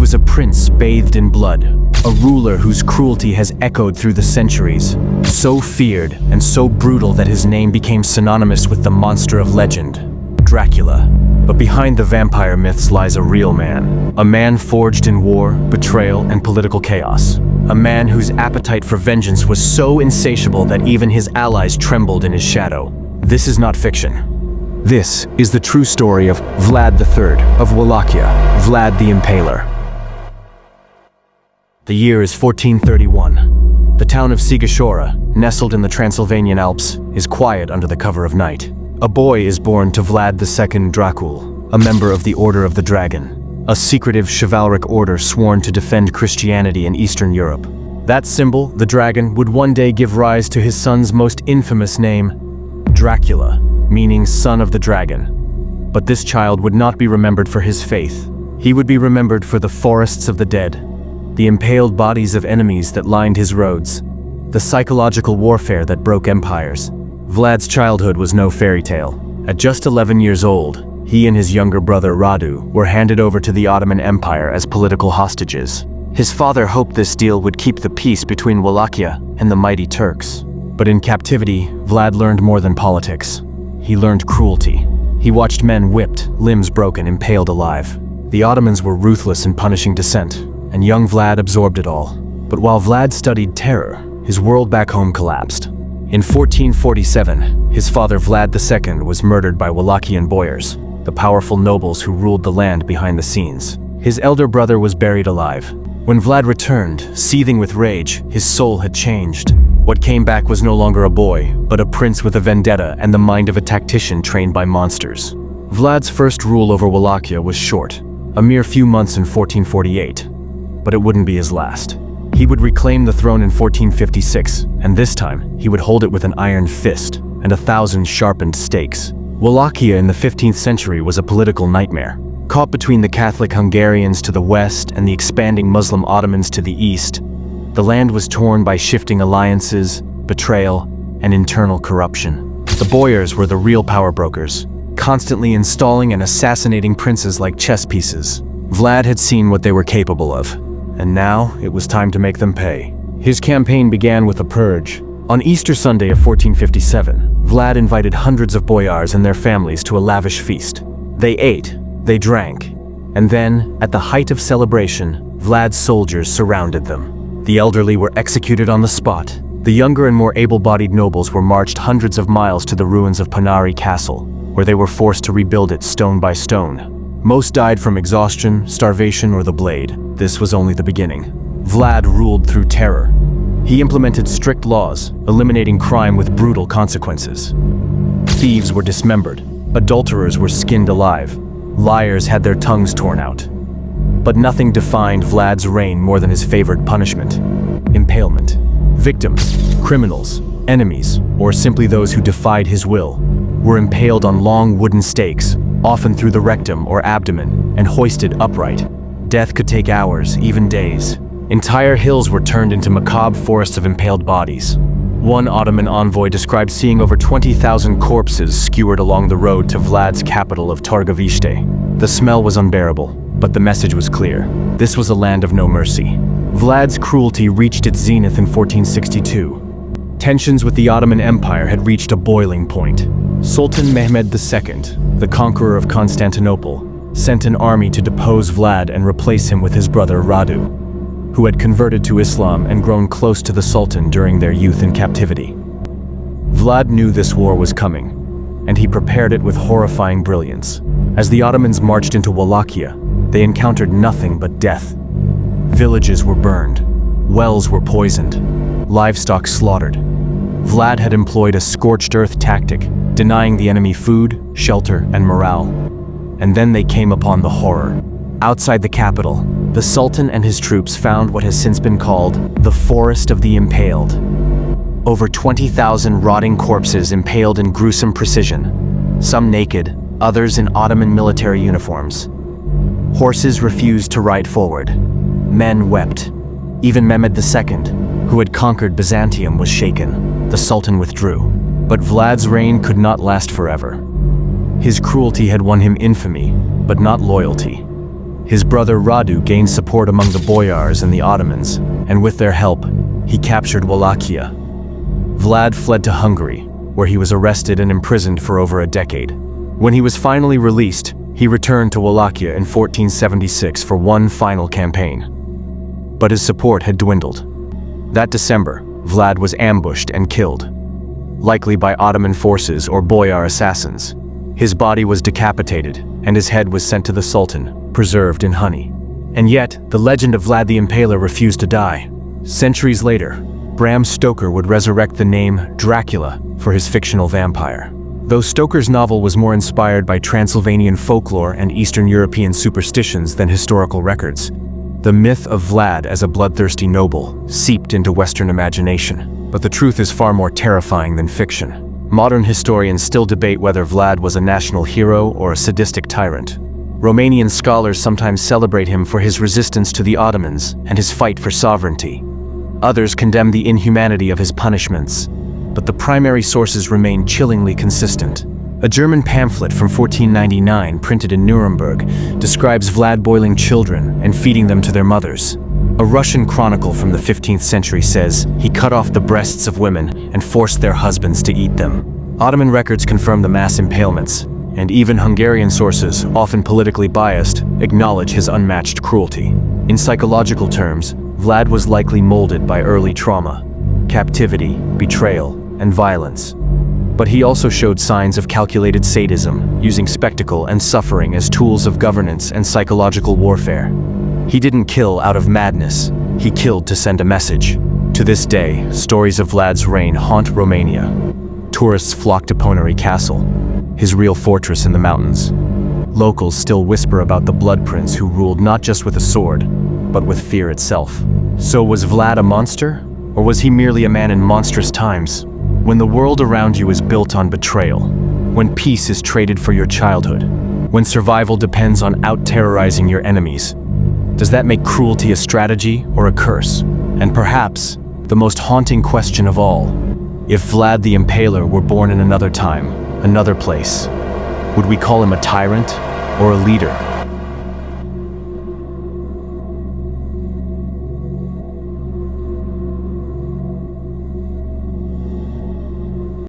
was a prince bathed in blood, a ruler whose cruelty has echoed through the centuries, so feared and so brutal that his name became synonymous with the monster of legend, Dracula. But behind the vampire myths lies a real man, a man forged in war, betrayal, and political chaos. A man whose appetite for vengeance was so insatiable that even his allies trembled in his shadow. This is not fiction. This is the true story of Vlad III of Wallachia, Vlad the Impaler. The year is 1431. The town of Sigashora, nestled in the Transylvanian Alps, is quiet under the cover of night. A boy is born to Vlad II Dracula, a member of the Order of the Dragon, a secretive chivalric order sworn to defend Christianity in Eastern Europe. That symbol, the dragon, would one day give rise to his son's most infamous name, Dracula, meaning son of the dragon. But this child would not be remembered for his faith. He would be remembered for the forests of the dead, the impaled bodies of enemies that lined his roads, the psychological warfare that broke empires. Vlad's childhood was no fairy tale. At just 11 years old, he and his younger brother Radu were handed over to the Ottoman Empire as political hostages. His father hoped this deal would keep the peace between Wallachia and the mighty Turks. But in captivity, Vlad learned more than politics. He learned cruelty. He watched men whipped, limbs broken, impaled alive. The Ottomans were ruthless in punishing dissent, and young Vlad absorbed it all. But while Vlad studied terror, his world back home collapsed. In 1447, his father Vlad II was murdered by Wallachian boyars, the powerful nobles who ruled the land behind the scenes. His elder brother was buried alive. When Vlad returned, seething with rage, his soul had changed. What came back was no longer a boy, but a prince with a vendetta and the mind of a tactician trained by monsters. Vlad's first rule over Wallachia was short, a mere few months in 1448. But it wouldn't be his last. He would reclaim the throne in 1456, and this time, he would hold it with an iron fist and 1,000 sharpened stakes. Wallachia in the 15th century was a political nightmare. Caught between the Catholic Hungarians to the west and the expanding Muslim Ottomans to the east, the land was torn by shifting alliances, betrayal, and internal corruption. The boyars were the real power brokers, constantly installing and assassinating princes like chess pieces. Vlad had seen what they were capable of, and now it was time to make them pay. His campaign began with a purge. On Easter Sunday of 1457, Vlad invited hundreds of boyars and their families to a lavish feast. They ate, they drank, and then, at the height of celebration, Vlad's soldiers surrounded them. The elderly were executed on the spot. The younger and more able-bodied nobles were marched hundreds of miles to the ruins of Panari Castle, where they were forced to rebuild it stone by stone. Most died from exhaustion, starvation, or the blade. This was only the beginning. Vlad ruled through terror. He implemented strict laws, eliminating crime with brutal consequences. Thieves were dismembered. Adulterers were skinned alive. Liars had their tongues torn out. But nothing defined Vlad's reign more than his favorite punishment: impalement. Victims, criminals, enemies, or simply those who defied his will, were impaled on long wooden stakes, often through the rectum or abdomen, and hoisted upright. Death could take hours, even days. Entire hills were turned into macabre forests of impaled bodies. One Ottoman envoy described seeing over 20,000 corpses skewered along the road to Vlad's capital of Targovishte. The smell was unbearable, but the message was clear. This was a land of no mercy. Vlad's cruelty reached its zenith in 1462. Tensions with the Ottoman Empire had reached a boiling point. Sultan Mehmed II, the conqueror of Constantinople, sent an army to depose Vlad and replace him with his brother Radu, who had converted to Islam and grown close to the Sultan during their youth in captivity. Vlad knew this war was coming, and he prepared it with horrifying brilliance. As the Ottomans marched into Wallachia, they encountered nothing but death. Villages were burned, wells were poisoned, livestock slaughtered. Vlad had employed a scorched earth tactic, denying the enemy food, shelter, and morale. And then they came upon the horror. Outside the capital, the Sultan and his troops found what has since been called the Forest of the Impaled. Over 20,000 rotting corpses impaled in gruesome precision, some naked, others in Ottoman military uniforms. Horses refused to ride forward. Men wept. Even Mehmed II, who had conquered Byzantium, was shaken. The Sultan withdrew. But Vlad's reign could not last forever. His cruelty had won him infamy, but not loyalty. His brother Radu gained support among the boyars and the Ottomans, and with their help, he captured Wallachia. Vlad fled to Hungary, where he was arrested and imprisoned for over a decade. When he was finally released, he returned to Wallachia in 1476 for one final campaign. But his support had dwindled. That December, Vlad was ambushed and killed, likely by Ottoman forces or boyar assassins. His body was decapitated, and his head was sent to the Sultan, preserved in honey. And yet, the legend of Vlad the Impaler refused to die. Centuries later, Bram Stoker would resurrect the name Dracula for his fictional vampire. Though Stoker's novel was more inspired by Transylvanian folklore and Eastern European superstitions than historical records, the myth of Vlad as a bloodthirsty noble seeped into Western imagination. But the truth is far more terrifying than fiction. Modern historians still debate whether Vlad was a national hero or a sadistic tyrant. Romanian scholars sometimes celebrate him for his resistance to the Ottomans and his fight for sovereignty. Others condemn the inhumanity of his punishments, but the primary sources remain chillingly consistent. A German pamphlet from 1499, printed in Nuremberg, describes Vlad boiling children and feeding them to their mothers. A Russian chronicle from the 15th century says he cut off the breasts of women and forced their husbands to eat them. Ottoman records confirm the mass impalements, and even Hungarian sources, often politically biased, acknowledge his unmatched cruelty. In psychological terms, Vlad was likely molded by early trauma, captivity, betrayal, and violence. But he also showed signs of calculated sadism, using spectacle and suffering as tools of governance and psychological warfare. He didn't kill out of madness, he killed to send a message. To this day, stories of Vlad's reign haunt Romania. Tourists flock to Ponary Castle, his real fortress in the mountains. Locals still whisper about the blood prince who ruled not just with a sword, but with fear itself. So was Vlad a monster? Or was he merely a man in monstrous times? When the world around you is built on betrayal, when peace is traded for your childhood, when survival depends on out-terrorizing your enemies, does that make cruelty a strategy or a curse? And perhaps, the most haunting question of all, if Vlad the Impaler were born in another time, another place, would we call him a tyrant or a leader?